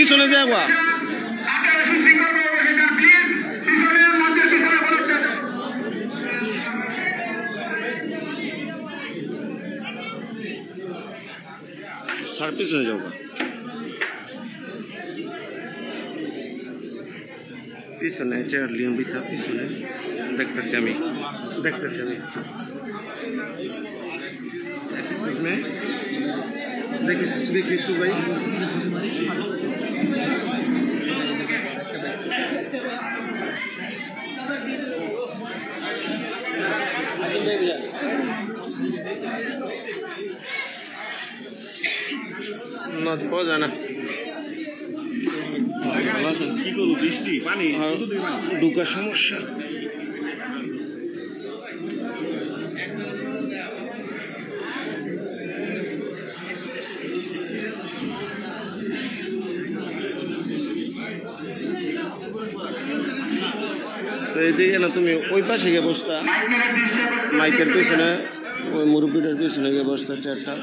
পিছনে যাবা স্যার পিছনে যাবা পিছনে চেয়ার লিয়াম বিতা পিছনে দেখতেছি আমি এক্সকিউজ মি দেখি একটু ভাই না পাওয়া যায় না কি করবো বৃষ্টি পানি ঢুকার সমস্যা তো এদিকে না তুমি ওই পাশে গিয়ে বসতা মাইকের পেছনে ওই মুরব্বীটার পেছনে গিয়ে বসতা চারটা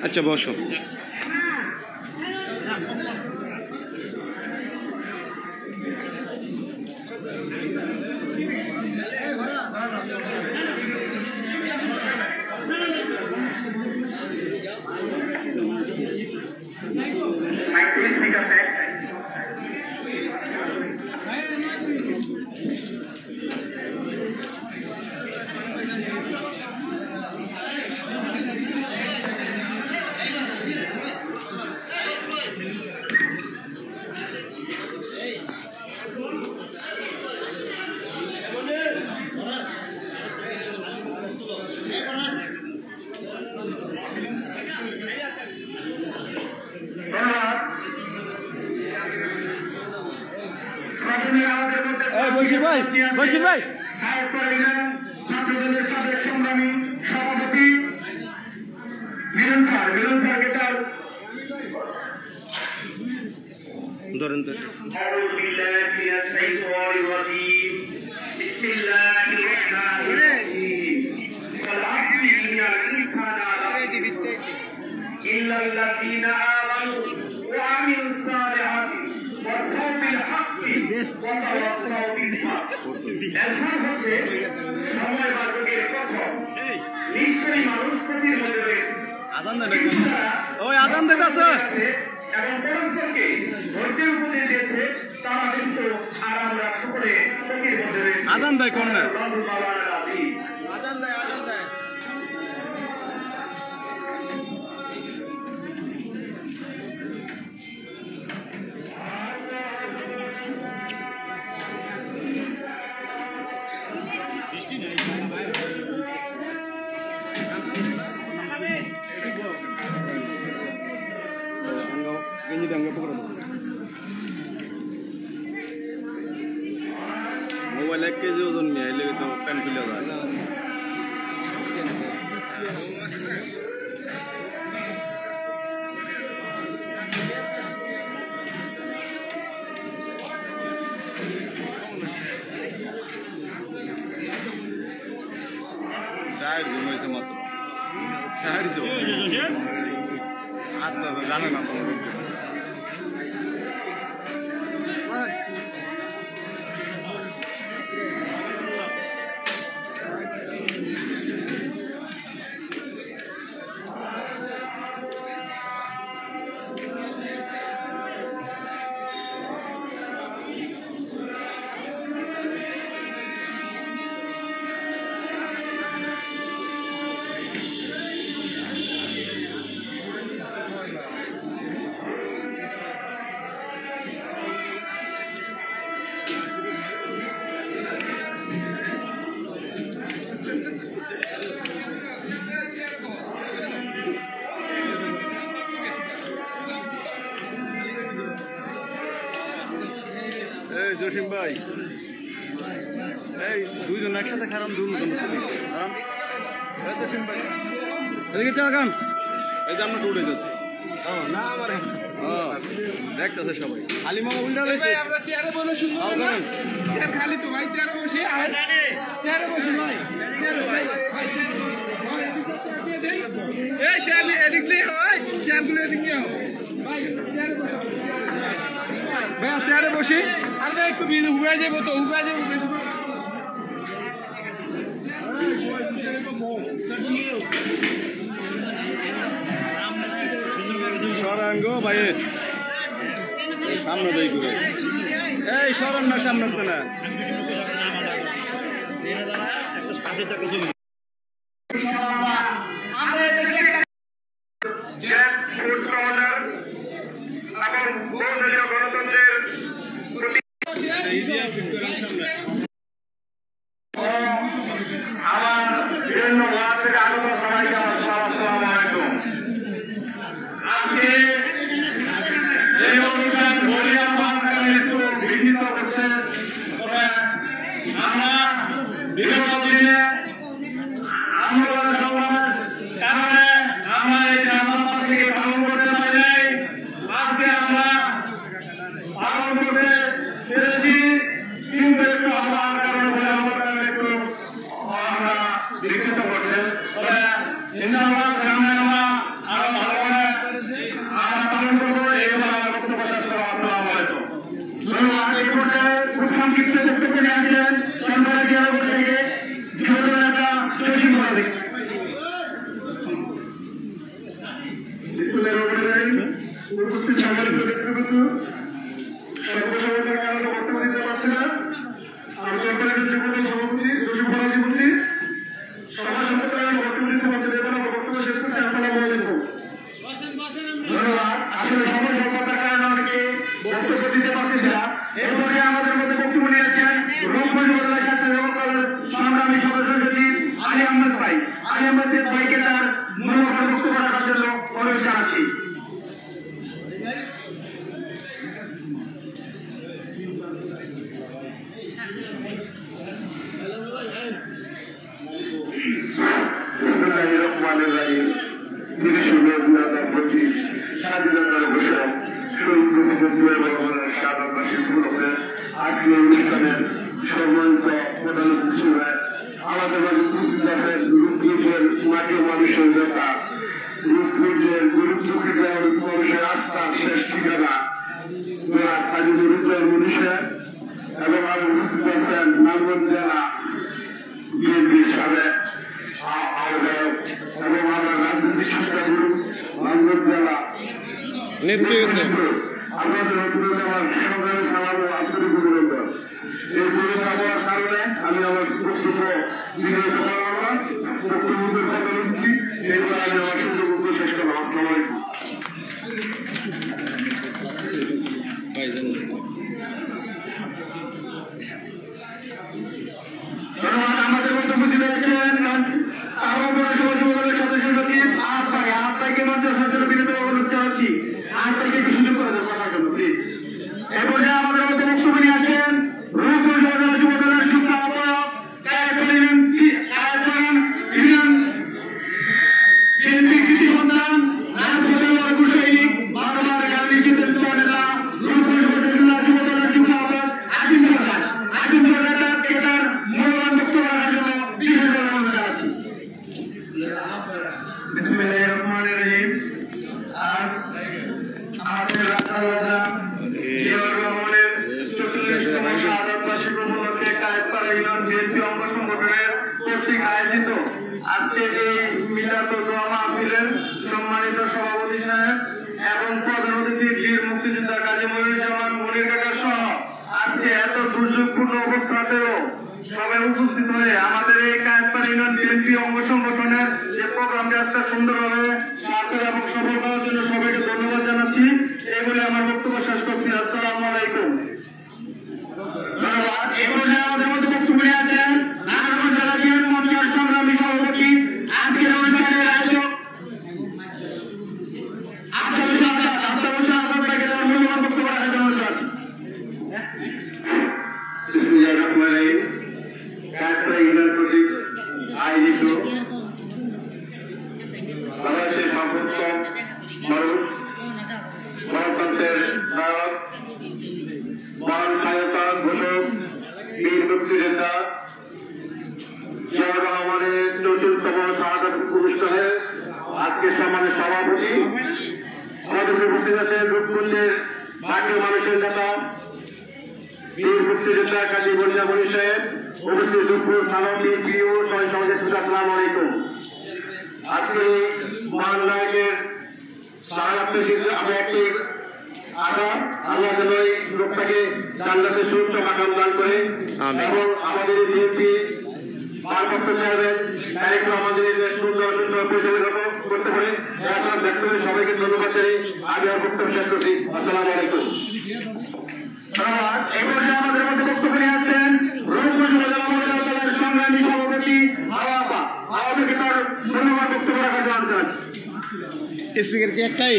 আচ্ছা বসো বশির ভাই ছাত্রদলের সংগ্রামী সভাপতি মিলন স্যারকে তার ধরেন আজান দেখতেছে এবং পরস্পরকে ধৈর্যের উপদেশ দিয়েছে তারা কিন্তু আর আমরা সকলে চোখের মধ্যে আজান দেয় কোন না আজান দেয় মোবাইল 1 কেজি ওজন নিয়ে এলে তো প্যান খুলে যায় চার জন হয়েছে মাত্র 4 জন আস্তে আস্তে জানে না জসিম ভাই এই দুইজন একসাথে খারাপ জসিম ভাই এদিকে চালান এই যে আমরা দৌড়ে যাচ্ছি না আমার দেখতেছে সবাই আলী মামা উল্টা রয়েছে আমরা চেয়ারে বসে শুরু করেন চেয়ার খালি তো ভাই চেয়ারে বসে আর চেয়ারে বসে ভাই চেয়ারে ভাই এই চেয়ার এদিকে হয় ভাইয়া চেয়ারে বসি আর ভাই একটু হুগায় যাবো তো হুগায় যাবো বেশি সরাঙ্গ ভাইয়ের সামনে দেই করে এই সরণ না সামনে না আমার বিভিন্ন ওয়ার্ড থেকে আগত সবাইকে আমার আসসালামু আলাইকুম। আজকে এই অনুষ্ঠান বলিয়া একটু বিঘ্নিত করছে, তবে আমরা বিগত দিনে আন্দোলন সংগ্রামের কারণে আমরা এই জামাত থেকে পালন করতে পারি নাই। আজকে আমরা পালন করতে পেরেছি, কিন্তু একটু আমার কারণে একটু আমরা বিঘ্নিত করছে। তবে ইনশাআল্লাহ সামনে আমরা আরো ভালো করে আমরা পালন করবো। এই আমার বক্তব্য শেষ করা। আসসালামু আলাইকুম। ধন্যবাদ। এই পর্যায়ে খুব সংক্ষিপ্ত বক্তব্য নিয়ে আসছেন সরকারি জেলাপুর থেকে যুবদল নেতা জসিম বড়। স্কুলের উপস্থিত সম্মানিত ব্যক্তিবৃন্দ, সর্বসম্মতির কারণে বক্তব্য দিতে পারছি না। আমি সরকারি যুবদল সভাপতি জসিম বড়াজি বলছি। সভা সম্পর্কে আমি বক্তব্য দিতে পারছি না, এবার বক্তব্য শেষ করছি। আসসালামু আলাইকুম। ধন্যবাদ। আসলে সবাই সভ্যতার কারণে অনেকে বক্তব্য দিতে পারছি না। এরপরে আমাদের মধ্যে বক্তব্য নিয়েছেন রূপগঞ্জ উপজেলা স্বেচ্ছাসেবক দলের সংগ্রামী সদস্য সচিব আলী আহমেদ ভাই। আলী আহমেদ ভাইকে তার মূল্যবান বক্তব্য রাখার জন্য অনুরোধ জানাচ্ছি। আজকে অনুষ্ঠানের সম্মানিত প্রধান অতিথি আমাদের মাঝে উপস্থিত আছেন রূপগঞ্জের মাটির মানুষের নেতা, রূপগঞ্জের গরিব দুঃখী মানুষের আস্থার শেষ ঠিকানা কাজী মনীষা, এবং আরো উপস্থিত আছেন নারায়ণগঞ্জ জেলা বিএনপির সাবেক আহ্বায়ক এবং আমার রাজনৈতিক শিক্ষাগুরু নারায়ণগঞ্জ জেলা নেতৃত্ব। আপনাদের আমার সংগ্রামী সামান্য আন্তরিক অভিনন্দন। এই পরিচয় হওয়ার কারণে আমি আমার বক্তব্য বিরত করলাম না, বক্তব্যের কথা বলছি। এরপর আমি আমার সুযোগ শেষ করলাম। আসসালামু আলাইকুম। আমাদের মধ্যে উপস্থিত হয়েছেন সদস্য সচিব আট ভাইকে মঞ্চের সঞ্চালন বিরত অনুরোধ জানাচ্ছি। আট ভাইকে একটু সুযোগ করে দেবো কথার জন্য প্লিজ। এরপরে আমাদের মধ্যে বক্তব্য নিয়ে আসেন রূপগঞ্জ উপজেলা যুবদলের যুগ্ম আহ্বায়ক বিএনপি কৃতি সন্তান সৈনিক বারবার গান্ধী চিন্তিত নেতা রূপগঞ্জ উপজেলা যুবদলের যুগ্ম আহ্বায়ক আজিম সরকার। আজিম সরকারকে তার মূল্যবান বক্তব্য রাখার জন্য বিশেষভাবে অনুরোধ জানাচ্ছি। বিসমিল্লাহির রহমানির রহিম। আজ আমাদের রাজা জিয়াউর রহমানের ৪৪তম শাহাদাত বার্ষিকী উপলক্ষে কায়েতপাড়া ইউনিয়ন বিএনপি অঙ্গ সংগঠনের কর্তৃক আয়োজিত আজকে এই মিলাদ ও দোয়া মাহফিলের সম্মানিত সভাপতি সাহেব এবং প্রধান অতিথি বীর মুক্তিযোদ্ধা কাজী মনিরুজ্জামান মনির কাকা সহ আজকে এত দুর্যোগপূর্ণ অবস্থাতেও সবাই উপস্থিত হয়ে আমাদের এই কায়েতপাড়া ইউনিয়ন বিএনপি অঙ্গ সংগঠনের যে প্রোগ্রামটি আজকে সুন্দরভাবে সার্থক এবং সফল করার জন্য সবাইকে ধন্যবাদ জানাচ্ছি। এই বলে আমার বক্তব্য শেষ করছি। আসসালামু আলাইকুম। ধন্যবাদ। এই পর্যায়ে আমাদের মধ্যে বক্তব্য নিয়ে আছেন নারায়ণগঞ্জ জেলা বিএনপি মঞ্চের সংগ্রামী সভাপতি আজকের অনুষ্ঠানের আয়োজক আফতাব ভাইকে তার মূল্যবান বক্তব্য রাখার জন্য অনুরোধ জানাচ্ছি। বিসমিল্লাহির রহমানির রহিম। কায়েতপাড়া ইউনিয়ন কর্তৃক আয়োজিত বাংলাদেশের সর্বোত্তম মানুষ, গণতন্ত্রের নায়ক, মহান স্বাধীনতা ঘোষক, বীর মুক্তিযোদ্ধা জিয়াউর রহমানের ৪৪তম শাহাদাত অনুষ্ঠানে আজকে সম্মানের সভাপতি মাধ্যমে উপস্থিত আছেন রূপকুঞ্জের ভাগ্যের মানুষের নেতা বীর মুক্তিযোদ্ধা কাজী বলিয়া বলি সাহেব, উপস্থিত রূপপুর সালমী প্রিয় সবাই সমাজের আসসালামু আলাইকুম। আজকে মহান নায়কের সাহায্যে কিন্তু আমি একটি আশা আল্লাহ যেন এই লোকটাকে জান্নাতে সুউচ্চ মাকাম দান করে এবং আমাদের বিএনপি ভারপ্রাপ্ত চেয়ারম্যান তারেক আমাদের সুন্দর সুন্দর পরিচালনা করতে পারে আশা ব্যক্ত করে সবাইকে ধন্যবাদ জানিয়ে আমি আর বক্তব্য শেষ করছি। আসসালামু আলাইকুম। এই পর্যায়ে আমাদের মধ্যে বক্তব্য নিয়ে আসছেন সংগ্রামী সভাপতি আওয়ামীকে তার ধন্যবাদ বক্তব্য রাখার জন্য চাচ্ছি। স্পিকার কি একটাই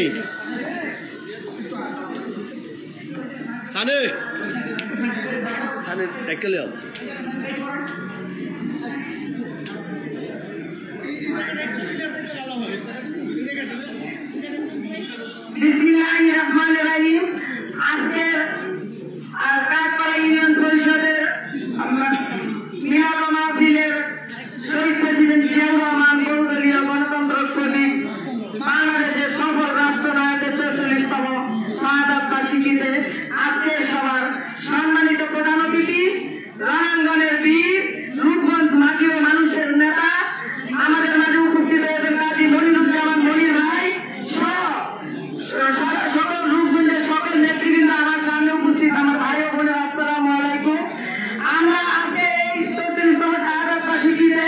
সানে সানে ডাক্তার বিসমিল্লাহির রহমানির রহিম। আজকের কাঠপাড়া ইউনিয়ন পরিষদের মিলাদ মাহফিলের শহীদ প্রেসিডেন্ট জিয়াউর রহমান বহুদলীয় গণতন্ত্র কর্তৃক বাংলাদেশের সফল রাষ্ট্রনায়কের 44তম শাহাদাত বার্ষিকীতে আজকের সভার সম্মানিত প্রধান অতিথি, রণাঙ্গনের বীর, রূপগঞ্জ মাটির মানুষের নেতা, আমাদের মাঝে উপস্থিত হয়েছেন কাজী মনিরুজ্জামান মনির ভাই সকল রূপগঞ্জের সকল নেতৃবৃন্দ আমার সামনে উপস্থিত আমার ভাই ও বোনের আসসালামু আলাইকুম। আমরা আজকে এই 44তম শাহাদাত বার্ষিকীতে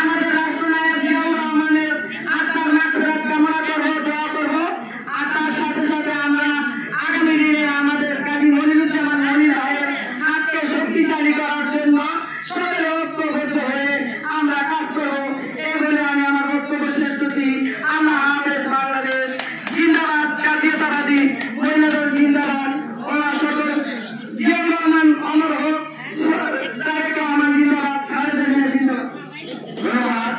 আমাদের রাষ্ট্রনায়ক জিয়াউর রহমানের আত্মার মাগফিরাত কামনা করব, দোয়া করব। আর তার সাথে সাথে আমরা আগামী দিনে আমাদের কাজী মনিরুজ্জামান মনির ভাইয়ের হাতকে শক্তিশালী করার জন্য সকলে ঐক্যবদ্ধ হয়ে আমরা কাজ করব। এই বলে আমি আমার বক্তব্য শেষ করছি। আল্লাহ হাফেজ। বাংলাদেশ জিন্দাবাদ, জাতীয়তাবাদী মহিলাদের জিন্দাবাদ ও সকল জিয়াউর রহমান অমর হোক, তারেক রহমান জিন্দাবাদ, খালেদা জিয়া জিন্দাবাদ। ধন্যবাদ।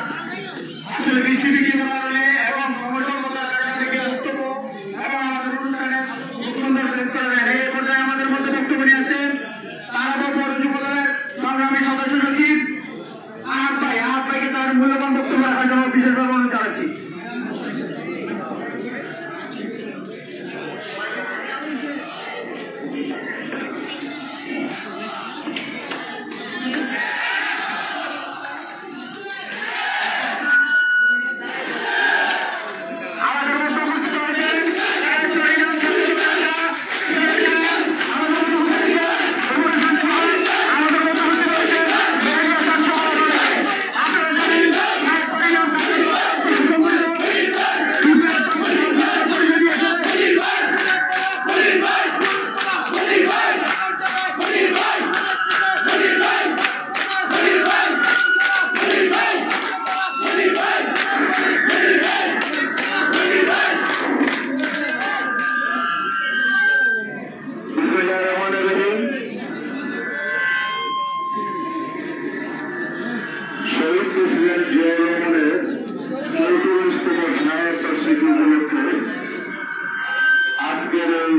আসলে বৃষ্টির কারণে এবং সমস্যাগত জায়গা থেকে উত্তম এবং আমাদের অনুষ্ঠানে খুব সুন্দর প্রেস করা যায়। এই পর্যায়ে আমাদের মধ্যে বক্তব্য নিয়ে আসছেন তারাপুর পৌর যুবদলের সংগ্রামী সদস্য সচিব আহাদ ভাইকে তার মূল্যবান বক্তব্য রাখার জন্য বিশেষভাবে অনুরোধ জানাচ্ছি। শহীদ প্রেসিডেন্ট জিয়াউর রহমানের 44তম শাহাদাত বার্ষিকী উপলক্ষে আজকের এই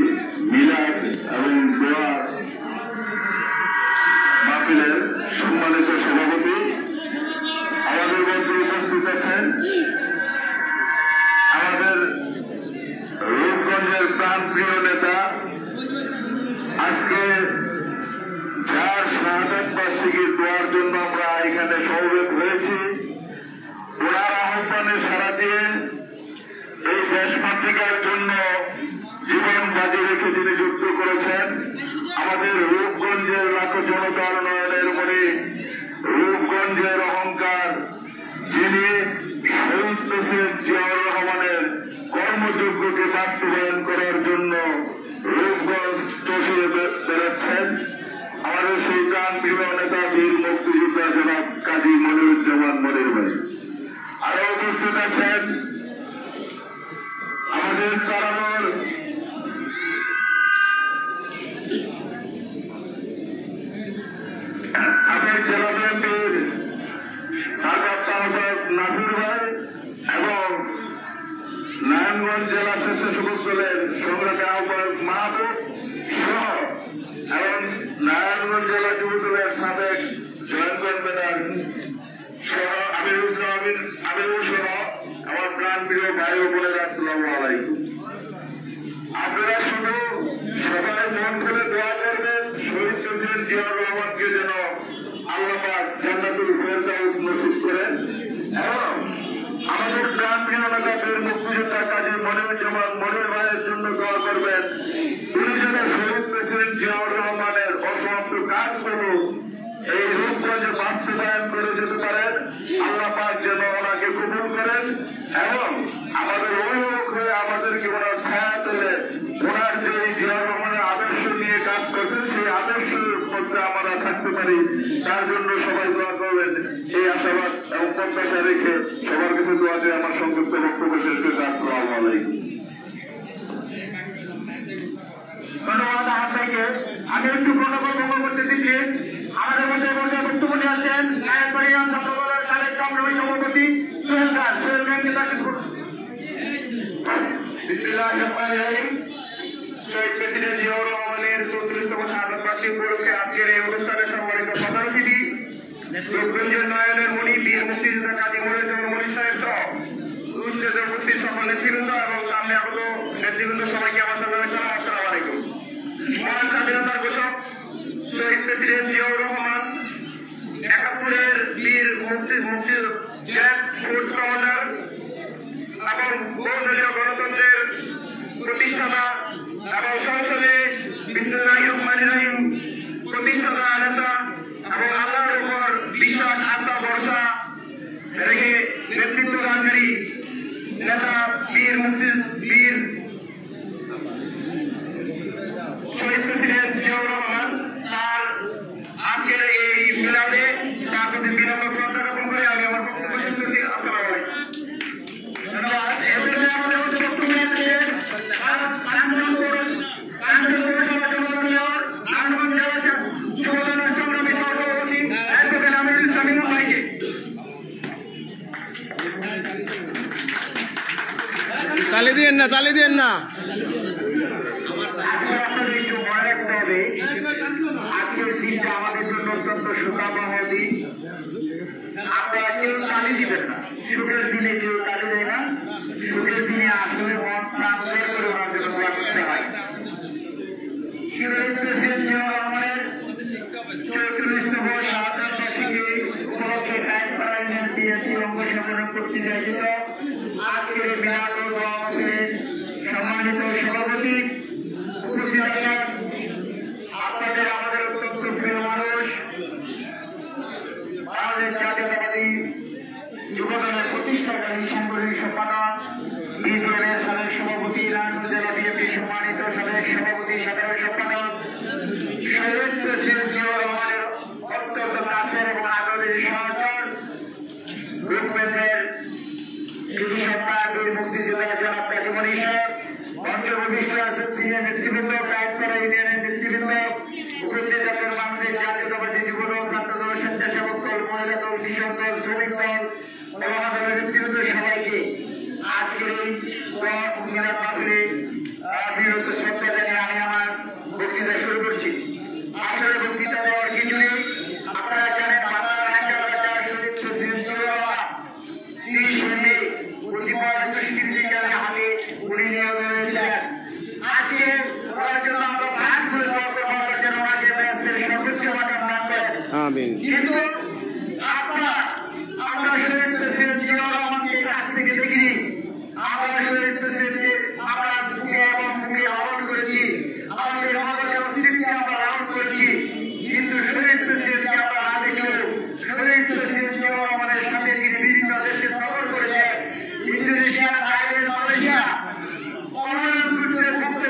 মিলাদ এবং দোয়া মাহফিলের সম্মানিত সভাপতি আমাদের মধ্যে উপস্থিত আছেন আমাদের রূপগঞ্জের প্রাণপ্রিয় নেতা, আজকে যার শাহাদাত বার্ষিকী দোয়ার জন্য আমরা এখানে সমবেত হয়েছি, ওনার আহ্বানে সাড়া দিয়ে এই দেশ মাতৃকার জন্য জীবন বাজি রেখে যিনি যুদ্ধ করেছেন, আমাদের রূপগঞ্জের লাখো জনতার উন্নয়নের মনে রূপগঞ্জের অহংকার, যিনি শহীদ প্রেসিডেন্ট জিয়াউর রহমানের কর্মযোগ্যকে বাস্তবায়ন করার জন্য রূপগঞ্জ চষিয়ে বেড়াচ্ছেন, আমাদের সেই প্রাণপ্রিয় নেতা বীর মুক্তিযোদ্ধা জনাব কাজী মনিরুজ্জামান মনির ভাই। আরো উপস্থিত আছেন আমাদের তারানোর সাবেক জেলা বিএনপির ভারপ্রাপ্ত আহ্বায়ক নাসির ভাই এবং নারায়ণগঞ্জ জেলা স্বেচ্ছাসেবক দলের সংগ্রামী আহ্বায়ক মাহবুব সহ এবং নারায়ণগঞ্জ জেলা যুব দলের সাবেক জয়েন্ট কনভেনর সহ আমিরুল সহ আমার প্রাণপ্রিয় ভাই ও বোনেরা আসসালামু আলাইকুম। আপনারা শুধু সবাই মন খুলে দোয়া করবেন শহীদ প্রেসিডেন্ট জিয়াউর রহমানকে যেন আল্লাহ পাক জান্নাতুল ফেরদাউস নসিব করেন এবং আমাদের প্রাণপ্রিয় নেতা বীর মুক্তিযোদ্ধা কাজী মনিরুজ্জামান মনির ভাইয়ের জন্য দোয়া করবেন। উনি যেন শহীদ প্রেসিডেন্ট জিয়াউর রহমানের অসমাপ্ত কাজগুলো এই রূপগঞ্জে বাস্তবায়ন করে যেতে পারেন। আল্লাহ পাক যেন ওনাকে কবুল করেন এবং আমাদের অভিভাবক হয়ে আমাদেরকে ওনার ছায়া তুলে ওনার যে জিয়াউর রহমানের আদর্শ নিয়ে কাজ করছেন সেই আদর্শের মধ্যে আমরা থাকতে পারি তার জন্য সবাই দোয়া করবেন। এই আশাবাদ এবং প্রত্যাশা রেখে সবার কাছে দোয়া চেয়ে আমার সংক্ষিপ্ত বক্তব্য শেষ করছি। আসসালামু আলাইকুম। ধন্যবাদ আপনাকে। আমি একটু প্রণব করতে দিচ্ছি আমাদের মধ্যে বক্তব্য নিয়ে আসছেন নায়কবাড়ি ছাত্রদলের সাবেক সংগ্রামী সভাপতি সোহেল খান। সোহেল খানকে বিসমিল্লাহির রহমানির রহিম। শহীদ প্রেসিডেন্ট জিয়াউর রহমানের 34তম শাহাদত বার্ষিকী উপলক্ষে আজকের এই অনুষ্ঠানে সম্মানিত প্রধান অতিথি রূপগঞ্জের নয়নের মণি বীর মুক্তিযোদ্ধা কাজী মনিরুজ্জামান মনির সাহেব সহ স্টেজে উপস্থিত সকল নেতৃবৃন্দ এবং সামনে আগত নেতৃবৃন্দ সবাইকে আমার সালাম। আসসালামু আলাইকুম। মহান স্বাধীনতার ঘোষক শহীদ প্রেসিডেন্ট জিয়াউর রহমান 71-এর বীর মুক্তি জ্যাক ফোর্স কমান্ডার এবং বহুদলীয় গণতন্ত্রের প্রতিষ্ঠাতা এবং সংসদে বিসমিল্লাহির রহমানির রহিম প্রতিষ্ঠাতা নেতা এবং আল্লাহর উপর বিশ্বাস আস্থা ভরসা রেখে নেতৃত্ব দানকারী নেতা বীর শহীদ প্রেসিডেন্ট জিয়াউর রহমান তার আজকের এই মিলাদে তার প্রতি বিনম্র শ্রদ্ধা জ্ঞাপন করে আমি আমার বক্তব্য শেষ করছি। আসসালামু আলাইকুম। ধন্যবাদ। এবারে আমাদের মধ্যে বক্তব্য নিয়েছেন যুবদলের সংগ্রামী সহসভাপতি অ্যাডভোকেট আমিরুল ইসলাম ইমাম ভাইকে। তালি দিয়েন না, তালি দিয়েন না। আপনাদের একটু মনে রাখতে হবে আজকের দিনটা আমাদের জন্য অত্যন্ত সুখাবহ দিন। আপনারা কেউ তালি দিবেন না, সুখের দিনে কেউ তালি দেয় না। সুখের দিনে আসলে মন প্রাণ বের করে ওনার জন্য দোয়া করতে হয়। শহীদ প্রেসিডেন্ট জিয়াউর রহমানের 34তম শাহাদত বার্ষিকী উপলক্ষে নায়কপাড়া ইউনিয়ন বিএনপি অঙ্গ সংগঠন কর্তৃক আয়োজিত আজকের মিলাদ ও দোয়া মাহফিলের সম্মানিত সভাপতি উপস্থিত আছেন আপনাদের আমাদের অত্যন্ত প্রিয় মানুষ বাংলাদেশ জাতীয়তাবাদী যুবদলের প্রতিষ্ঠাকারী সাংগঠনিক সম্পাদক বিজিএমের সাবেক সভাপতি নারায়ণগঞ্জ জেলা বিএনপি সম্মানিত সাবেক সভাপতি সাধারণ সম্পাদক শহীদ প্রেসিডেন্ট জিয়াউর রহমানের অত্যন্ত কাছের এবং আদরের সহচর রূপগঞ্জের কৃষি সরকার বীর মুক্তিযোদ্ধা জনাব কাজী মনির সাহেব, মঞ্চপ্রবিষ্ট আছেন সিনিয়র নেতৃবৃন্দ, নায়কপাড়া ইউনিয়নের নেতৃবৃন্দ, উপস্থিত আছেন বাংলাদেশ জাতীয়তাবাদী যুবদল, ছাত্রদল, স্বেচ্ছাসেবক দল, মহিলা দল, কৃষক দল, শ্রমিক দল, ওলামা দলের নেতৃবৃন্দ সবাইকে আজকের এই মিলাদ মাহফিলে বিরত শ্রদ্ধা জানিয়ে আমি আমার বক্তৃতা শুরু করছি। আসলে বক্তৃতা দেওয়ার কিছু নেই। আপনারা জানেন বাংলার শহীদ প্রেসিডেন্ট জিয়াউর রহমান 30 মে কতিপয় দুষ্কৃতিকারীর হাতে উনি নিহত হয়েছেন। আজকে ওনার জন্য আমরা ভাগ করে দোয়া করবো যেন ওনাকে সর্বোচ্চ মানের দান করেন। আমিন। কিন্তু আমরা শহীদ প্রেসিডেন্ট জিয়াউর রহমানকে কাছ থেকে দেখিনি। আমরা শহীদ প্রেসিডেন্টকে আমরা বুকে এবং মুখে আহ্বান করেছি, আমাদের আমাদের অস্তিত্বকে আমরা আহ্বান করেছি, কিন্তু শহীদ প্রেসিডেন্টকে আমরা না দেখলেও শহীদ প্রেসিডেন্ট জিয়াউর রহমানের সাথে তিনি বিভিন্ন দেশে সফর করেছেন, ইন্দোনেশিয়া, থাইল্যান্ড, মালয়েশিয়া,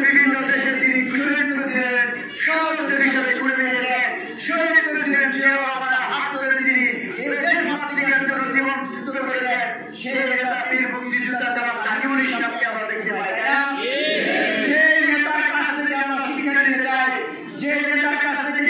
বিভিন্ন দেশে তিনি শহীদ প্রেসিডেন্ট সহযোগী হিসাবে ঘুরে বেরিয়েছেন। শহীদ প্রেসিডেন্ট জিয়াউর রহমানের হাত ধরে তিনি এই দেশ মাতৃকার জন্য জীবন যুদ্ধ করেছেন। সেই নেতা বীর মুক্তিযোদ্ধা জনাব কাজী মনির সাহেবকে আমরা দেখতে পাই। সেই নেতার কাছ থেকে আমরা শিক্ষা নিতে চাই, যে নেতার কাছ থেকে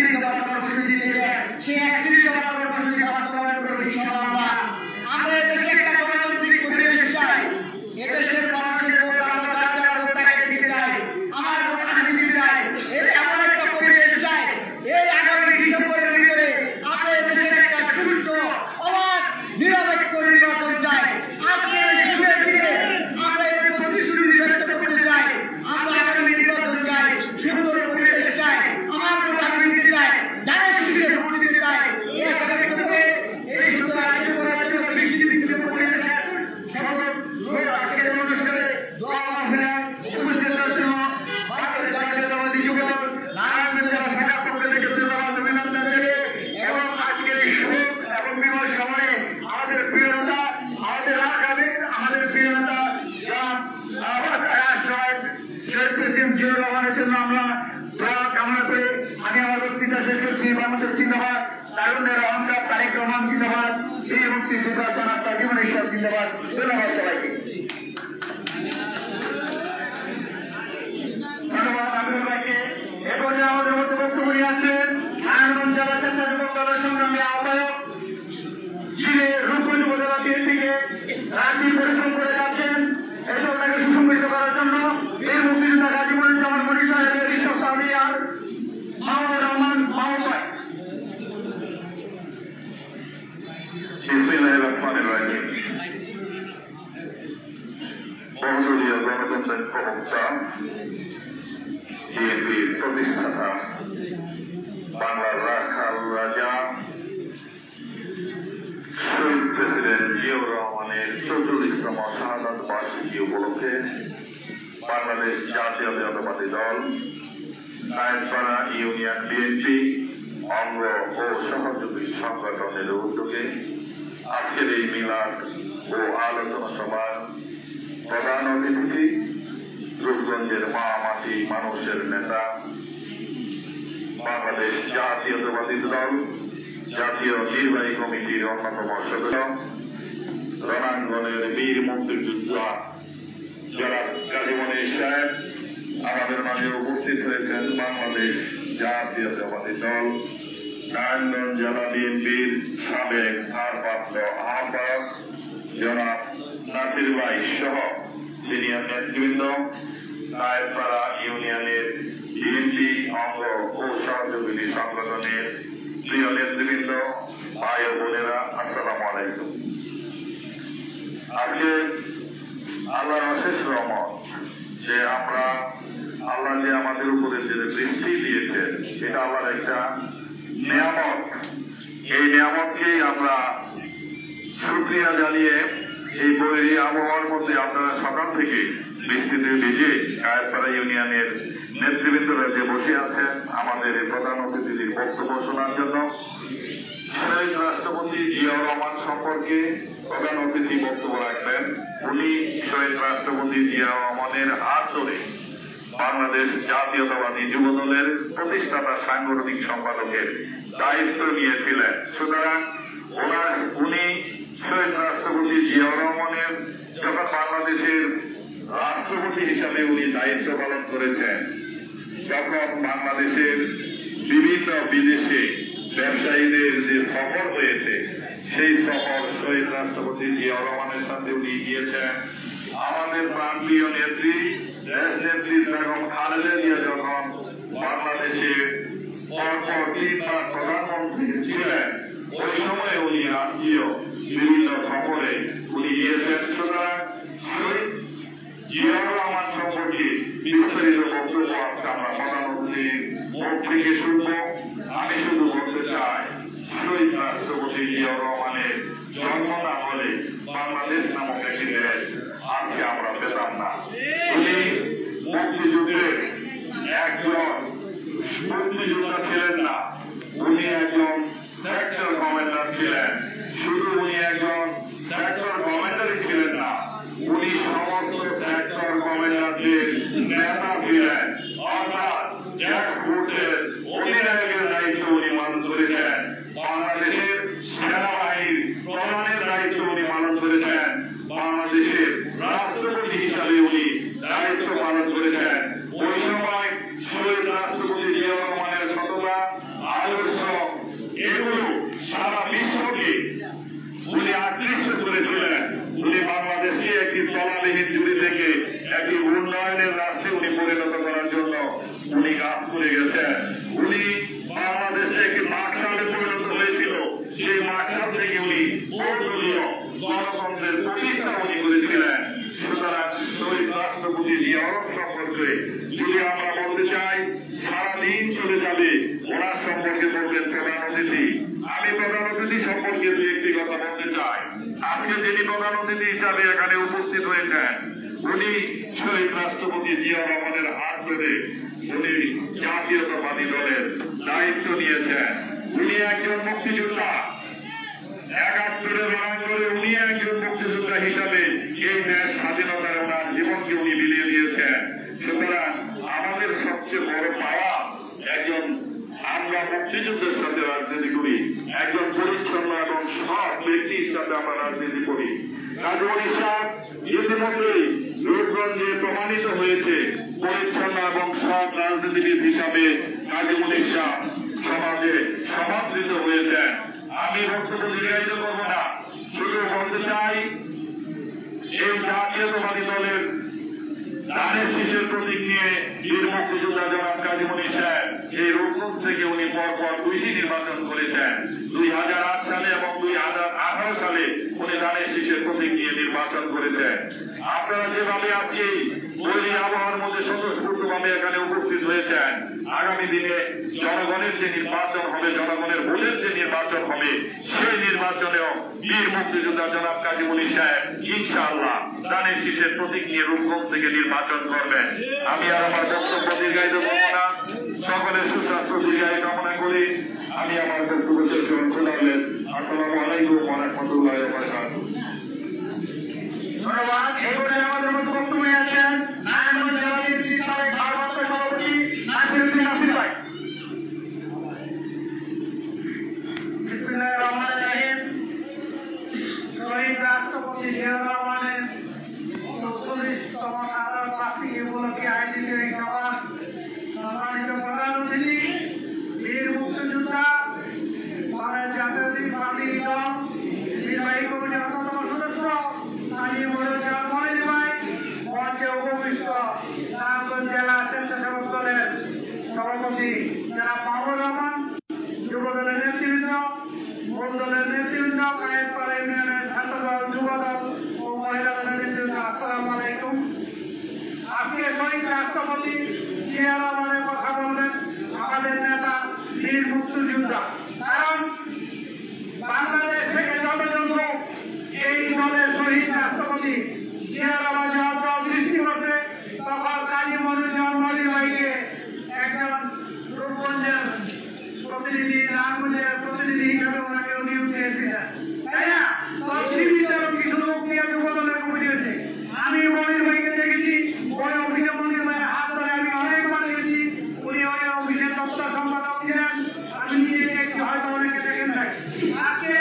একত্রিশ দফা কর্মসূচি দিয়েছেন, সেই 31 দফা কর্মসূচি বাস্তবায়ন করবে ইনশাআল্লাহ। আমরা এদেশে একটা গণতান্ত্রিক পরিবেশ চাই, এদেশের মানুষের ভোট আমরা যার ভোটটাকে দিতে চাই, আমার ভোট আমি দিতে চাই, এমন একটা পরিবেশ চাই। এই আগামী ডিসেম্বরের ভিতরে আমরা এদেশের একটা সুস্থ অবাধ নিরপেক্ষ নির্বাচন চাই। আপনার সুখের দিকে আমরা এই প্রতিশ্রুতি ব্যক্ত করতে চাই। আমরা আগামী নির্বাচন চাই, সুন্দর পরিবেশ চাই, আমার ভোট আমি দিতে চাই, যারা শিখে ভোট দিতে চাই। এই আগামী করে এই সুন্দর আয়োজন করার জন্য বৃষ্টিবিঘ্ন পরিবেশ সকল লোক আজকের অনুষ্ঠানে দোয়া মাহফিলে উপস্থিত হওয়ার জন্য ভারতের জাতীয়তাবাদী যুবক নারায়ণগঞ্জ জেলা শাখা পক্ষ থেকে ধন্যবাদ অভিনন্দন জানিয়ে এবং আজকের এই শুভ এবং বিমল সময়ে আমাদের প্রিয় নেতা, আমাদের আমাদের প্রিয় নেতা শহীদ প্রেসিডেন্ট জিয়াউর রহমানের জন্য আমরা দোয়া কামনা করে আমি আমার বক্তৃতা শেষ করছি। বাংলাদেশ জিন্দাবাদ, তারুণ্যের অহংকার তারেক রহমান জিন্দাবাদ, এই মুক্তিযোদ্ধা জনাব তাজিমুল ইসলাম জিন্দাবাদ। ধন্যবাদ সবাইকে। ধন্যবাদ আমিনুল ভাইকে। এ পর্যায়ে আমাদের মধ্যে বক্তব্য নিয়ে আসছেন নারায়ণগঞ্জ জেলা স্বেচ্ছাসেবক দলের সংগ্রামী আহ্বায়ক, যিনি রূপগঞ্জ উপজেলা বিএনপিকে রাজনীতি পরিশ্রম করে যাচ্ছেন এই দলটাকে সুসংগঠিত করার জন্য এই মুক্তিযোদ্ধা গাজীপুর জামাল মনি সাহেবের ইসব সামিয়ার মাহমুদুর রহমান মাহমুদ ভাই। বিসমিল্লাহির রহমানির রহিম। বহুদলীয় গণতন্ত্রের প্রবক্তা, বিএনপির প্রতিষ্ঠাতা, বাংলার রাখাল রাজা শহীদ প্রেসিডেন্ট জিয়াউর রহমানের 44তম শাহাদাত বার্ষিকী উপলক্ষে বাংলাদেশ জাতীয়তাবাদী দল, নায়েবপাড়া ইউনিয়ন বিএনপি অঙ্গ ও সহযোগী সংগঠনের উদ্যোগে আজকের এই মিলাদ ও আলোচনা সভার প্রধান অতিথি রূপগঞ্জের মা মাটি মানুষের নেতা, বাংলাদেশ জাতীয়তাবাদী দল জাতীয় নির্বাহী কমিটির অন্যতম সদস্য, রণাঙ্গনের বীর মুক্তিযোদ্ধা জনাব কাজী মনির সাহেব, আমাদের মাঝে উপস্থিত হয়েছেন বাংলাদেশ জাতীয়তাবাদী দল নারায়ণগঞ্জ জেলা বিএনপির সাবেক ভারপ্রাপ্ত আহ্বায়ক জনাব নাসির ভাই সহ সিনিয়র নেতৃবৃন্দ, নায়েবপাড়া ইউনিয়নের বিএনপি অঙ্গ ও সহযোগী সংগঠনের প্রিয় নেতৃবৃন্দ, ভাই ও বোনেরা, আসসালামু আলাইকুম। আজকে আল্লাহর অশেষ রহমত যে আমরা আল্লাহ যে আমাদের উপরে যে বৃষ্টি দিয়েছে এটা আল্লাহর একটা নিয়ামত। এই নিয়ামতকেই আমরা শুকরিয়া জানিয়ে এই বৈরী আবহাওয়ার মধ্যে আপনারা সকাল থেকে বৃষ্টিতে ভিজে নায়েবপাড়া ইউনিয়নের নেতৃবৃন্দরা যে বসে আছেন আমাদের এই প্রধান অতিথির বক্তব্য শোনার জন্য, শহীদ রাষ্ট্রপতি জিয়াউর রহমান সম্পর্কে প্রধান অতিথি বক্তব্য রাখবেন। উনি শহীদ রাষ্ট্রপতি জিয়াউর রহমানের হাত ধরে বাংলাদেশ জাতীয়তাবাদী যুব দলের প্রতিষ্ঠাতা সাংগঠনিক সম্পাদকের দায়িত্ব নিয়েছিলেন। সুতরাং উনি শহীদ রাষ্ট্রপতি জিয়াউর রহমানের যখন বাংলাদেশের রাষ্ট্রপতি হিসাবে উনি দায়িত্ব পালন করেছেন, তখন বাংলাদেশের বিভিন্ন বিদেশে ব্যবসায়ীদের যে সফর হয়েছে সেই সফর শহীদ রাষ্ট্রপতি জিয়াউর রহমানের সাথে উনি গিয়েছেন। আমাদের প্রান্তীয় নেত্রী দেশ নেত্রী বেগম খালেদা জিয়া যখন বাংলাদেশে পরপর 3বার প্রধানমন্ত্রী ছিলেন, ওই সময় উনি রাষ্ট্রীয় বিভিন্ন সফরে উনি গিয়েছেন। সুতরাং শহীদ জিয়াউর রহমান সম্পর্কে বিস্তারিত বক্তব্য আজকে আমরা প্রধানমন্ত্রীর মুখ থেকে শুনব। আমি শুধু বলতে চাই, শহীদ রাষ্ট্রপতি জিয়াউর রহমানের জন্ম না হলে বাংলাদেশ নামক একটি দেশ আজকে আমরা পেতাম না। উনি মুক্তিযুদ্ধের একজন মুক্তিযোদ্ধা ছিলেন না, উনি একজন সেক্টর কমান্ডার ছিলেন। শুধু উনি একজন সেক্টর কমান্ডারই ছিলেন না, উনি সমস্ত সেক্টর কমান্ডারদের নেতা ছিলেন। অর্থাৎ জ্যাক ফোর্সের অধিনায়কের দায়িত্ব উনি পালন করেছেন, বাংলাদেশের সেনাবাহিনীর প্রধানের দায়িত্ব উনি পালন করেছেন, বাংলাদেশের রাষ্ট্রপতি হিসাবে উনি দায়িত্ব পালন করেছেন। ওই সময় শহীদ রাষ্ট্রপতি জিয়াউর রহমানের সততা কথা বলতে চাই। আজকে যিনি প্রধান অতিথি হিসাবে এখানে উপস্থিত হয়েছেন, উনি শহীদ রাষ্ট্রপতি জিয়া রহমানের হাত ধরে উনি জাতীয়তাবাদী দলের দায়িত্ব নিয়েছেন। উনি একজন মুক্তিযোদ্ধা, ৭১ লড়াই করে উনি একজন মুক্তিযোদ্ধা হিসাবে এই দেশ স্বাধীনতার ওনার জীবনকে উনি বিলিয়ে দিয়েছেন। সুতরাং আমাদের সবচেয়ে বড় পাওয়া একজন, আমরা মুক্তিযুদ্ধের সাথে রাজনীতি করি, একজন পরিচ্ছন্ন এবং সৎ ব্যক্তি হিসাবে আমরা রাজনীতি করি। কাজী মনির সাহেব ইতিমধ্যেই রূপগঞ্জে প্রমাণিত হয়েছে পরিচ্ছন্ন এবং সৎ রাজনীতিবিদ হিসাবে কাজী মনির সাহেব সমাজে সমাদৃত হয়েছেন। আমি বক্তব্য দীর্ঘায়িত করবো না, শুধু বলতে চাই এই জাতীয়তাবাদী দলের ধানের শীষের প্রতীক নিয়ে বীর মুক্তিযোদ্ধা জনাব কাজী মনির সাহেব এই রূপগঞ্জ থেকে উনি পরপর 2টি নির্বাচন করেছেন। 2008 সালে এবং 2018 সালে উনি ধানের শীষের প্রতীক নিয়ে নির্বাচন করেছেন। আপনারা যেভাবে আজকে বৈরী আবহাওয়ার মধ্যে স্বতঃস্ফূর্তভাবে এখানে উপস্থিত হয়েছেন, আগামী দিনে জনগণের যে নির্বাচন হবে, জনগণের ভোটের যে নির্বাচন হবে, সেই নির্বাচনেও বীর মুক্তিযোদ্ধা জনাব কাজী মনির সাহেব ইনশাআল্লাহ ধানের শীষের প্রতীক নিয়ে রূপগঞ্জ থেকে নির্বাচন করবেন। আমি আর আমার বক্তব্য দীর্ঘায়িত করব না, সকলের সুস্বাস্থ্য দীর্ঘায়ু কামনা করি আমি আমার বক্তব্য শেষ করলাম। আসসালামু আলাইকুম ওয়া রাহমাতুল্লাহি ওয়া বারাকাতুহু। ধন্যবাদ। এবারে আমাদের মধ্যে বক্তব্য নিয়ে আসছেন নারায়ণগঞ্জ জেলা বিএনপির সাবেক ভারপ্রাপ্ত সভাপতি নাসিরউদ্দিন নাসির ভাই। বিসমিল্লাহির রহমানির রহিম। শহীদ রাষ্ট্রপতি জিয়াউর রহমানের ৪৪তম সাধারণ বার্ষিকী উপলক্ষে আয়োজিত এই সভার সম্মানিত প্রধান অতিথি, বীর মুক্তিযোদ্ধা বাংলাদেশ জাতীয়তাবাদী দল নির্বাহী কমিটির অন্যতম সদস্য কাজী মনির ভাই, মঞ্চে উপবিষ্ট নারায়ণগঞ্জ জেলা স্বেচ্ছাসেবক দলের সভাপতি জনাব মাহমুদ রহমান, যুব দলের নেতৃবৃন্দ, মূল দলের নেতৃবৃন্দ, কায়েতপাড়া ইউনিয়নের ছাত্রদল, যুবদল ও মহিলা দলের নেতৃবৃন্দ, আসসালামু আলাইকুম। আজকে শহীদ রাষ্ট্রপতি জিয়া রহমানের কথা বলবেন আমাদের নেতা বীর মুক্তিযোদ্ধা। কারণ বাংলাদেশ থেকে যতজন লোক এই দলের শহীদ রাষ্ট্রপতি জিয়া রহমান যখন দল সৃষ্টি করছে, তখন কাজী মনির ভাইকে একজন রূপগঞ্জের প্রতিনিধি, নারায়ণগঞ্জের প্রতিনিধি হিসাবে ওনাকে নিয়োগ দিয়েছিলেন, তাই না? তো সীমিত কিছু লোক নিয়ে যুব দলের কমিটি হয়েছে। আমি মনির ভাইকে দেখেছি, ওই অফিসে মনির ভাইয়ের হাত ধরে আমি অনেকবার দেখেছি। উনি ওই অফিসের দপ্তর সম্পাদক ছিলেন, আমি নিজে দেখছি, হয়তো অনেকে দেখেন নাই। আজকে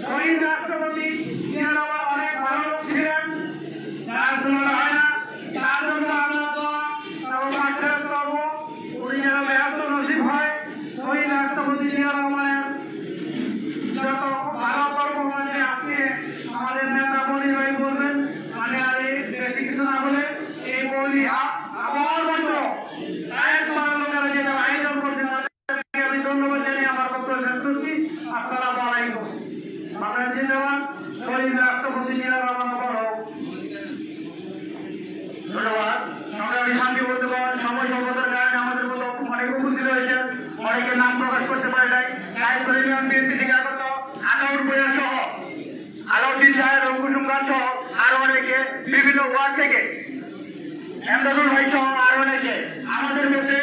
শহীদ রাষ্ট্রপতি জিয়া রহমান অনেক ভালো লোক ছিলেন, যার তুলনা হয় না। তার জন্য আমরা দোয়া এবং আশীর্বাদ করবো, উনি যেন ব্যস্ত নসিব হয়। শহীদ রাষ্ট্রপতি জিয়া রহমানের যত ভালো কর্ম মানে আজকে আমাদের নেতা মনির ভাই বলবেন, মানে আর বেশি কিছু না বলে এই বলি আমার মতো লোকেরা যেটা আয়োজন করছে তাদেরকে আমি ধন্যবাদ জানিয়ে আমার বক্তব্য শেষ করছি। আসসালামু আলাইকুম। বাংলাদেশ জিন্দাবাদ। শহীদ রাষ্ট্রপতি জিয়া রহমান বড়। ধন্যবাদ। সংগ্রামী শান্তি বন্ধুগণ, সময় স্বল্পতার কারণে আমাদের মতো অনেক উপস্থিত হয়েছে, অনেকের নাম প্রকাশ করতে পারে নাই। কায়েতপাড়া ইউনিয়ন বিএনপি থেকে আগত আনোয়ার ভূঁইয়া সহ, আলাউদ্দিন সাহেব, রঙ্কুসুম খান সহ আরো অনেকে, বিভিন্ন ওয়ার্ড থেকে এমদাদুল ভাই সহ আরো অনেকে আমাদের মধ্যে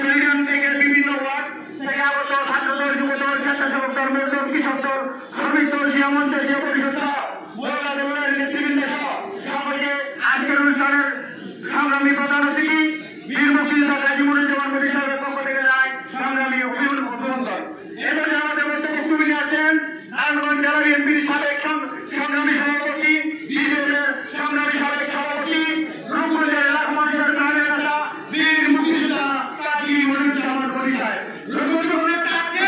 ইউনিয়ন থেকে বিভিন্ন ওয়ার্ড থেকে আগত ছাত্রদল, যুবদল, স্বেচ্ছাসেবক দল, মজদুর, কৃষক দল, শ্রমিক দল, জিয়া মঞ্চের জিয়া পরিষদ সহ মহিলা দলের নেতৃবৃন্দ সহ সবাইকে আজকের অনুষ্ঠানের সংগ্রামী প্রধান অতিথি বীর মুক্তিযোদ্ধা কাজী মনির সাহেবের পক্ষ থেকে জানাই সংগ্রামী অভিনন্দন। এবারে আমাদের মধ্যে বক্তব্য নিয়ে আছেন নারায়ণগঞ্জ জেলা বিএনপির সাবেক সংগ্রামী সভাপতি, বিজেপির সংগ্রামী সাবেক সভাপতি, রূপগঞ্জের লাখ মানুষের প্রাণের নেতা বীর মুক্তিযোদ্ধা কাজী মনির সাহেব। রূপগঞ্জের কাছে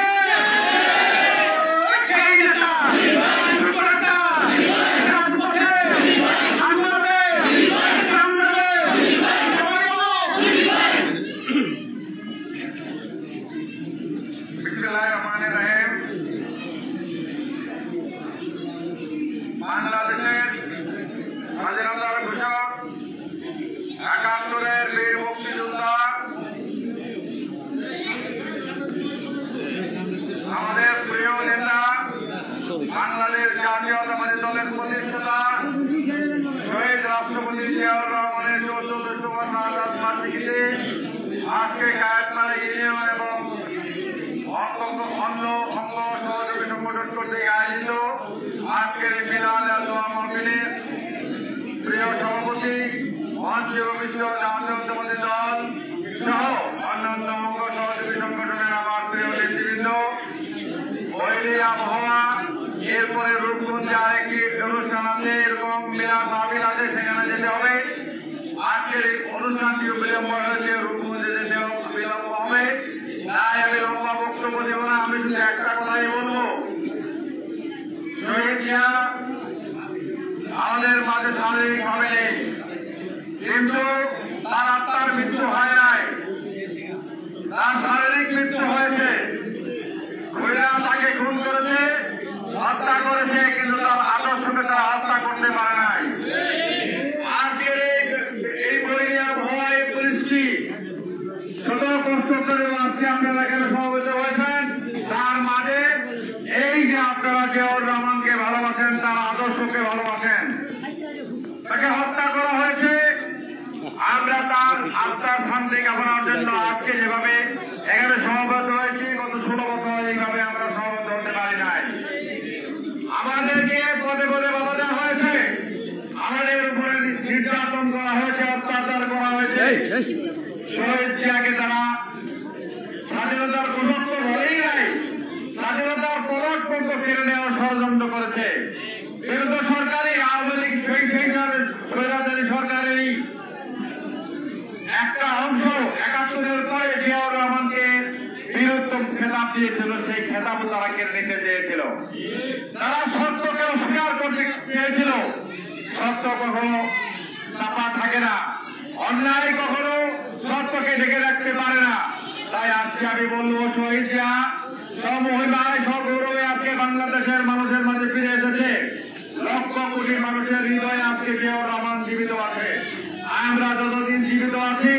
বাংলাদেশের স্বাধীনতার ঘোষক ৭১-এর বীর মুক্তিযোদ্ধা কর্তৃক আয়োজিত আজকের এই মিলাদ দোয়া মাহফিলের প্রিয় সভাপতি মঞ্চে অভিষ্ট জাতীয়তাবাদী দল সহ অন্যান্য অঙ্গ সহযোগী সংগঠনের আমার প্রিয় নেতৃবৃন্দ, বৈরী আবহাওয়া, এরপরে রূপগঞ্জে আরেকটি অনুষ্ঠান আছে, এরকম মিলাদ মাহফিল আছে, সেখানে যেতে হবে। আজকের এই অনুষ্ঠানটি বিলম্ব হয়েছে, রূপগঞ্জে যেতে বিলম্ব হবে, তাই আমি লম্বা বক্তব্য দেব না। আমি শুধু একটা কথাই বলবো, শহীদ জিয়া আমাদের মাঝে শারীরিকভাবে নেই, কিন্তু তার আত্মার মৃত্যু হয় নাই, তার শারীরিক মৃত্যু হয়েছে। তাকে খুন করেছে, হত্যা করেছে, কিন্তু তার আদর্শকে তারা হত্যা করতে পারে নাই। আজকের এই বৈরী আবহাওয়া, এই পরিস্থিতি শত কষ্ট করে আজকে আপনারা এখানে সমবেত হয়েছেন, তার মাঝে এই যে আপনারা জিয়াউর রহমানকে ভালোবাসেন, তার আদর্শকে ভালোবাসেন, তাকে হত্যা করা হয়েছে। আমরা তার আত্মার শান্তি কামনার জন্য আজকে যেভাবে এখানে সমবেত হয়েছি, গত 16 বছর এইভাবে আমরা সমবেত হতে পারি নাই। আমাদেরকে পদে পদে বাধা দেওয়া হয়েছে, আমাদের উপরে নির্যাতন করা হয়েছে, অত্যাচার করা হয়েছে। শহীদ জিয়াকে তারা স্বাধীনতার প্রযুক্ত ধরেই নাই, স্বাধীনতার পদক পর্যন্ত কেড়ে নেওয়ার ষড়যন্ত্র করেছে। বিরোধ সরকারি আওয়ামী লীগ স্বৈরাচারী সরকারেরই একটা অংশ 71-এর পরে জিয়াউর রহমানকে বীরত্ব খেতাব দিয়েছিল, সেই খেতাব তারা কেড়ে নিতে চেয়েছিল। তারা সত্যকে অস্বীকার করতে চেয়েছিল। সত্য কখনো চাপা থাকে না, অন্যায় কখনো সত্যকে ঢেকে রাখতে পারে না। তাই আজকে আমি বলবো, শহীদ জিয়া সমহিমায় সগৌরবে আজকে বাংলাদেশের মানুষের মাঝে ফিরে এসেছে। লক্ষ কোটি মানুষের হৃদয়ে আজকে জিয়াউর রহমান জীবিত আছে। আমরা যতদিন জীবিত আছি,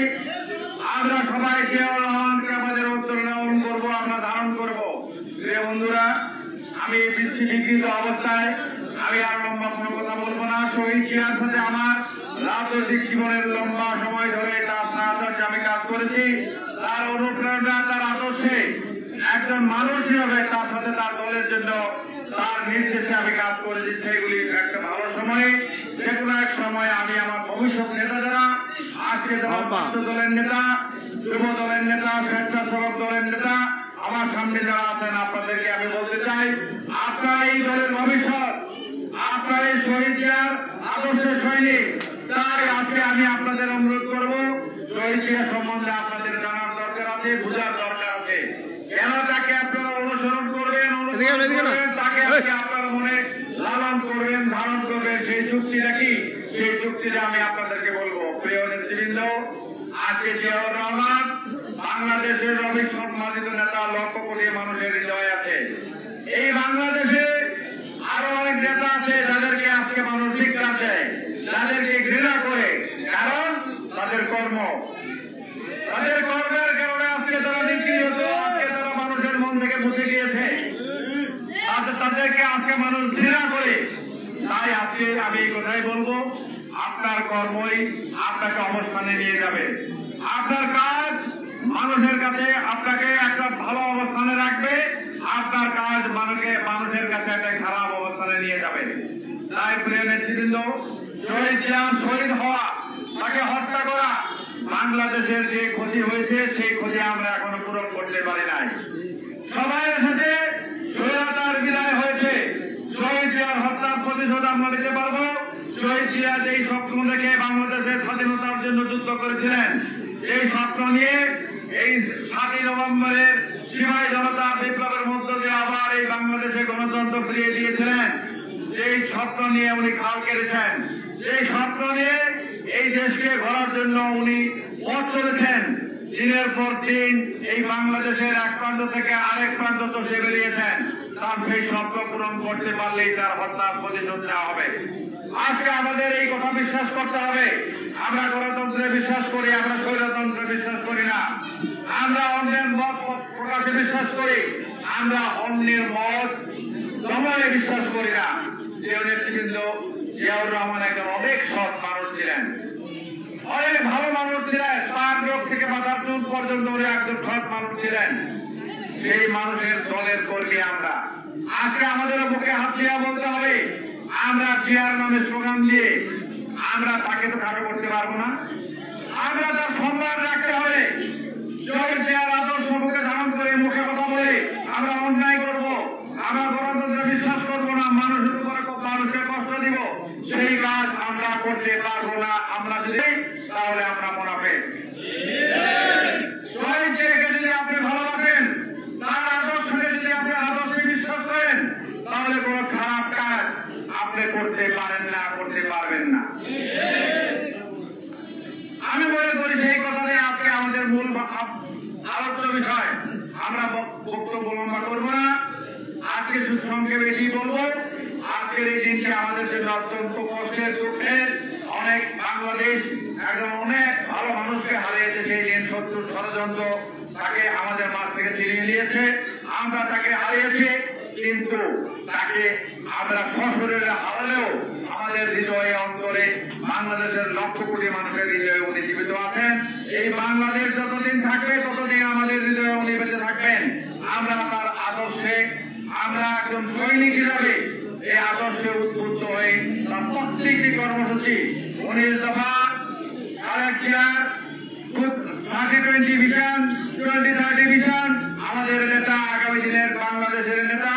আমরা সবাই জিয়াউর রহমানকে আমাদের উত্তরণ করবো, আমরা ধারণ করবো। প্রিয় বন্ধুরা, আমি বৃষ্টি বিকৃত অবস্থায় আমি আর লম্বা কোনো কথা বলবো না। শহীদ জিয়ার সাথে আমার রাজনৈতিক জীবনের লম্বা সময় ধরে তার সাহায্যে আমি কাজ করেছি। তার অনুপ্রেরণা, তার আদর্শে একজন মানুষ হিসেবে তার সাথে তার দলের জন্য তার নির্দেশে আমি কাজ করেছি। সেগুলি একটা ভালো সময়ে, যে কোনো এক সময় আমি আমার ভবিষ্যৎ নেতা যারা আজকে দলের নেতা, যুব দলের নেতা, স্বেচ্ছাসেবক দলের নেতা, আমার সামনে যারা আছেন, আপনাদেরকে আমি বলতে চাই, আপনারা এই দলের ভবিষ্যৎ, আপনারা এই শহীদ জিয়ার আদর্শের সৈনিক। তাই আজকে আমি আপনাদের অনুরোধ করবো, শহীদ জিয়া সম্বন্ধে আপনাদের জানার দরকার আছে, বোঝার দরকার আছে। কেন তাকে আপনারা অনুসরণ করবেন, তাকে আজকে আপনার মনে লালন করবেন, ধারণ করবেন, সেই যুক্তিটা কি, সেই যুক্তিটা আমি আপনাদেরকে বলবো। প্রিয় নেতৃবৃন্দ, আজকে জিয়াউর রহমান বাংলাদেশের অবিসম্মানিত নেতা, লক্ষ কোটি মানুষের হৃদয় আছে। এই বাংলাদেশে আরো অনেক নেতা আছে যাদেরকে আজকে মানুষ ধিক্কার দেয়, যাদেরকে ঘৃণা করে, কারণ তাদের কর্মের কারণে আজকে তারা নিগৃহীত, আজকে তারা মানুষের মন থেকে মুছে গিয়েছে, তাদেরকে আজকে মানুষ ঘৃণা করে। তাই আজকে আমি এই কথাই বলবো, আপনার কর্মই আপনাকে অবস্থানে নিয়ে যাবে। আপনার কাজ মানুষের কাছে আপনাকে একটা ভালো অবস্থানে রাখবে, আপনার কাজ মানুষের কাছে একটা খারাপ অবস্থানে নিয়ে যাবে। তাই প্রিয় নেতৃবৃন্দ, শহীদ জিয়া শহীদ হওয়া, তাকে হত্যা করা, বাংলাদেশের যে ক্ষতি হয়েছে সেই ক্ষতি আমরা এখনো পূরণ করতে পারি নাই। সবাই এসেছে, স্বৈরাচার বিদায় হয়েছে, শহীদ জিয়ার হত্যার প্রতিশোধ আমরা নিতে পারবো। শহীদ জিয়া যেই স্বপ্ন দেখে বাংলাদেশের স্বাধীনতার জন্য যুদ্ধ করেছিলেন, এই স্বপ্ন নিয়ে এই 7ই নভেম্বরের সিপাহী জনতা বিপ্লবের মধ্য দিয়ে আবার এই বাংলাদেশে গণতন্ত্র ফিরিয়ে দিয়েছিলেন, এই স্বপ্ন নিয়ে উনি খাল কেটেছেন, এই স্বপ্ন নিয়ে এই দেশকে গড়ার জন্য উনি পথ চলেছেন। দিনের পর দিন এই বাংলাদেশের এক প্রান্ত থেকে আরেক প্রান্ত চষে বেরিয়েছেন। তার সেই স্বপ্ন পূরণ করতে পারলেই তার হত্যার প্রতিশোধ নেওয়া হবে। আজকে আমাদের এই কথা বিশ্বাস করতে হবে, আমরা গণতন্ত্রে বিশ্বাস করি, আমরা স্বৈরতন্ত্রে বিশ্বাস করি না। আমরা অন্যের মত প্রকাশে বিশ্বাস করি, আমরা অন্যের মত দমনে বিশ্বাস করি না। প্রিয় নেতৃবৃন্দ, জিয়াউর রহমান একজন অনেক সৎ মানুষ ছিলেন, অনেক ভালো মানুষ ছিলেন, তার রোগ থেকে মাথার চুল পর্যন্ত উনি একজন সৎ মানুষ ছিলেন। সেই মানুষের দলের কর্মী আমরা। আজকে আমাদের বুকে হাত দিয়ে বলতে হবে, আমরা চেয়ার নামে স্লোগান দিয়ে আমরা তাকে তো খাটো করতে পারবো না। আমরা তার সম্মান রাখতে হবে। জয় চেয়ার আদর্শ মুখে ধারণ করে মুখে কথা বলে আমরা অন্যায় করব, আমরা গণতন্ত্রে বিশ্বাস করবো না, মানুষের উপরে মানুষকে কষ্ট দিব, সেই কাজ আমরা করতে পারবো না। আমরা যদি তাহলে আমরা মুনাফিক। শহীদ জিয়াকে যদি আপনি ভালোবাসেন, তার আদর্শকে যদি আপনি আদর্শে বিশ্বাস করেন, তাহলে কোনো খারাপ কাজ আপনি করতে পারেন না, করতে পারবেন না। আমি মনে করি সেই কথাতে আজকে আমাদের মূল আলোচ্য বিষয়। আমরা বক্তব্য লম্বা করবো না, আজকে সুসংক্ষেপে এটি বলবো। আজকের এই দিনটি আমাদের জন্য অত্যন্ত কষ্টের, দুঃখের। অনেক বাংলাদেশ একদম অনেক ভালো মানুষকে হারিয়েছে সেই দিন। শত্রুর ষড়যন্ত্র তাকে আমাদের মাঠ থেকে ছিনিয়ে নিয়েছে, আমরা তাকে হারিয়েছি, কিন্তু তাকে আমরা সশরীরে হারালেও আমাদের হৃদয়ে অন্তরে বাংলাদেশের লক্ষ কোটি মানুষের হৃদয়ে উনি জীবিত আছেন। এই বাংলাদেশ যতদিন থাকবে ততদিন আমাদের হৃদয়ে উনি বেঁচে থাকবেন। আমরা তার আদর্শে, আমরা একজন সৈনিক হিসাবে এই আদর্শে উদ্বুদ্ধ হয়ে তার প্রত্যেকটি কর্মসূচি 19 দফা, খালেদা জিয়ার 2020 ভিশন, 2030 ভিশন, আমাদের নেতা, আগামী দিনের বাংলাদেশের নেতা,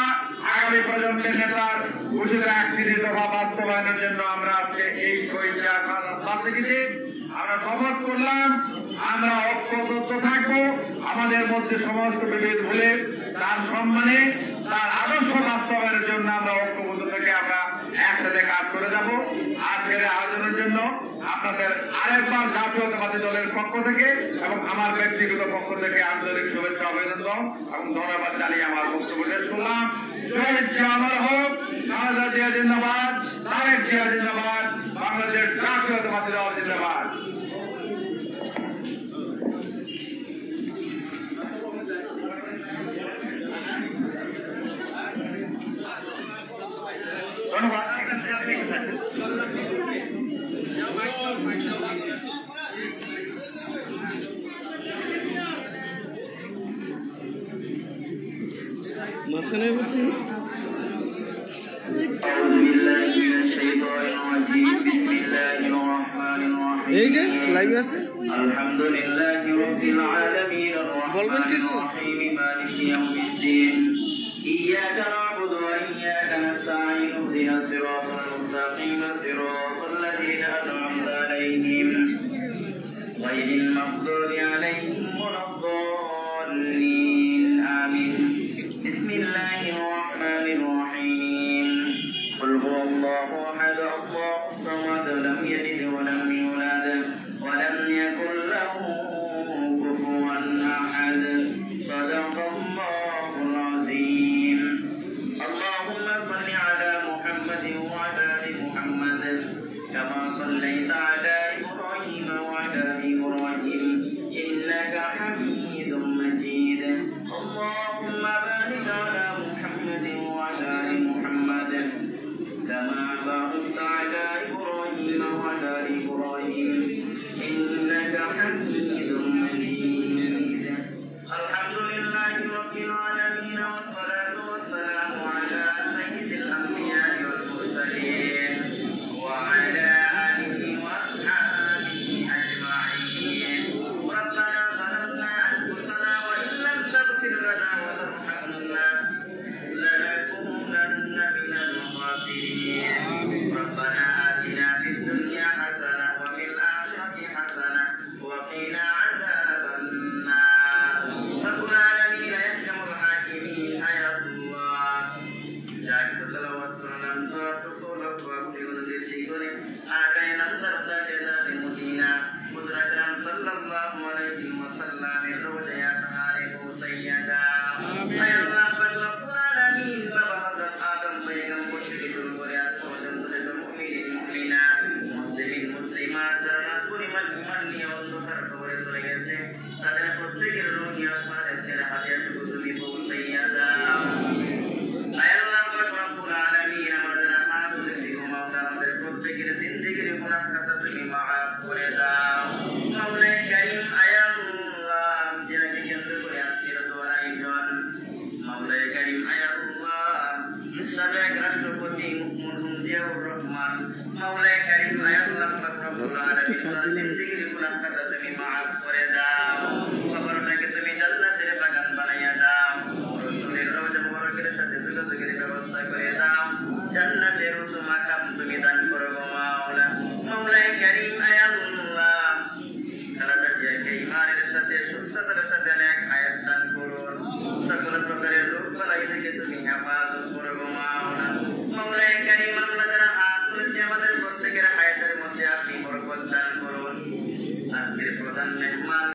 আগামী প্রজন্মের নেতার ঘোষিত 31 দফা বাস্তবায়নের জন্য আমরা আজকে এই শহীদ জিয়ার বার্ষিকীতে আমরা শপথ করলাম। আমরা ঐক্যবদ্ধ থাকবো, আমাদের মধ্যে সমস্ত বিভেদ ভুলে তার সম্মানে, তার আদর্শ বাস্তবায়নের জন্য আমরা ঐক্যবদ্ধ থেকে আমরা একসাথে কাজ করে যাব। আজকের আয়োজনের জন্য আপনাদের আরেকবার জাতীয়তাবাদী দলের পক্ষ থেকে এবং আমার ব্যক্তিগত পক্ষ থেকে আন্তরিক শুভেচ্ছা, অভিনন্দন এবং ধন্যবাদ জানিয়ে আমার বক্তব্য শেষ করলাম। শহীদ জিয়া আমার হোক, খালেদা জিয়া জিন্দাবাদ, তারেক জিয়া জিন্দাবাদ, বাংলাদেশ জাতীয়তাবাদী দল জিন্দাবাদ। ধন্যবাদ। মাঝখানে বলছি এই যে লাইভ আছে, আলহামদুলিল্লাহি রাব্বিল আলামিন বলবেন কিছু? মালিকি ইয়াউমিদ্দিন ইয়্যাকা না'বুদু ওয়া ইয়্যাকা নাস্তাঈন ইহদিনাস সিরাতাল মুস্তাকিম সিরাতাল লাযীনা আন'আমতা আলাইহিম গায়রিল মাগদুবি আলাইহিম ওয়ালাদ-দাল্লিন আমিন। বিসমিল্লাহির রাহমানির রাহিম। কুল হুয়াল্লাহু আহাদ আল্লাহুস সামাদ লাম ইয়ালিদ ওয়া লাম ইউলাদ ওয়া লাম ইয়াকুল লাহু কুফুওয়ান আহাদ। সাদাকাল্লাহুল আযীম। আল্লাহুম্মা সাল্লি আলা মুহাম্মাদিন ওয়া আলা আলি মুহাম্মাদ কামা সাল্লাইতা আলা ইব্রাহিম ওয়া আলা আলি ইব্রাহিম ইন্নাকা হামিদুম মাজিদ। আল্লাহুম্মা বারিক আলা মুহাম্মাদিন ওয়া আলা আলি মুহাম্মাদ كما باركت على إبراهيم وعلى آل إبراهيم إنك حميد مجيد. الحمد لله رب العالمين والصلاة والسلام على سيد الأنبياء والمرسلين وعلى آله وأصحابه أجمعين. ربنا ظلمنا أنفسنا وإن لم تغفر لنا وترحمنا لنكونن من الخاسرين. ربنا آتنا في الدنيا حسنة وفي الآخرة حسنة وقنا عذاب النار. رب العالمين يحكم الحاكمين حياة রব্বুল আলামিন জিন্দেগির গুনাহ খাতা তুমি মাফ করে